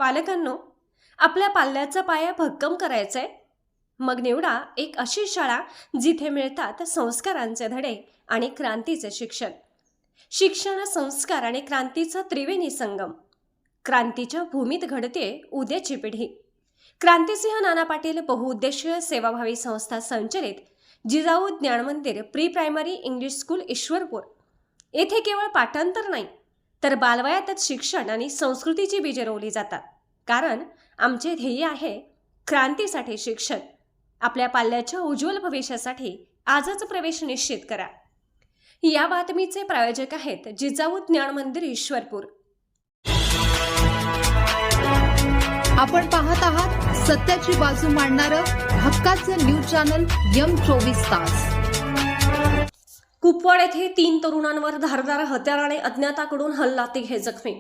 पालकांनो, आपल्या पाल्याचा पाया भक्कम करायचा आहे? मग निवडा एक अशी शाळा जिथे मिळतात संस्कारांचे धडे आणि क्रांतीचे शिक्षण. शिक्षण, संस्कार आणि क्रांतीचा त्रिवेणी संगम. क्रांतीच्या भूमीत घडते उद्याची पिढी. क्रांतिसिंह नाना पाटील बहुउद्देशीय सेवाभावी संस्था संचलित जिजाऊ ज्ञान मंदिर pre primary English school Ishwarpur येथे केवळ पाठांतर नाही तर बालवयातच शिक्षण आणि संस्कृतीची बीजे रोवली जातात. कारण आमचे ध्येय आहे क्रांतीसाठी शिक्षण. आपल्या पाल्याच्या उज्ज्वल भविष्यासाठी आजच प्रवेश निश्चित करा. या बातमीचे प्रायोजक आहेत जिजाऊ ज्ञान मंदिर ईश्वरपूर. आपण पाहत आहात सत्याची बाजू मांडणारं हक्काचं न्यूज चॅनल M24 तास. कुपवाड येथे 3 तरुणांवर धारदार हत्याराने अज्ञाताकडून हल्ला, तिघे जखमी.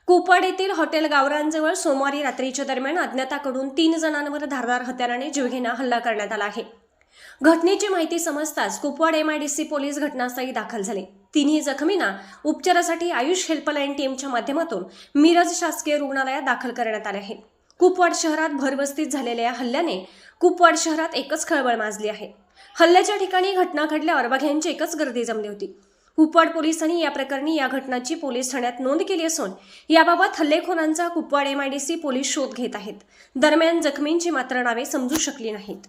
कुपवाड येथील हॉटेल गावरांजवळ सोमवारी रात्रीच्या दरम्यान अज्ञाताकडून 3 जणांवर धारदार हत्याराने जीवघेणा हल्ला करण्यात आला आहे. घटनेची माहिती समजताच कुपवाड MIDC पोलीस घटनास्थळी दाखल झाले. तिन्ही जखमींना उपचारासाठी आयुष हेल्पलाईन टीमच्या माध्यमातून मिरज शासकीय रुग्णालयात दाखल करण्यात आले आहे. कुपवाड शहरात भरवस्तीत झालेल्या या हल्ल्याने कुपवाड शहरात एकच खळबळ माजली आहे. हल्ल्याच्या ठिकाणी घटना घडल्यावर बघ्यांची एकच गर्दी जमली होती. कुपवाड पोलिसांनी या प्रकरणी या घटनाची पोलीस ठाण्यात नोंद केली असून याबाबत हल्लेखोरांचा कुपवाड MIDC पोलीस शोध घेत आहेत. दरम्यान जखमींची मात्र नावे समजू शकली नाहीत.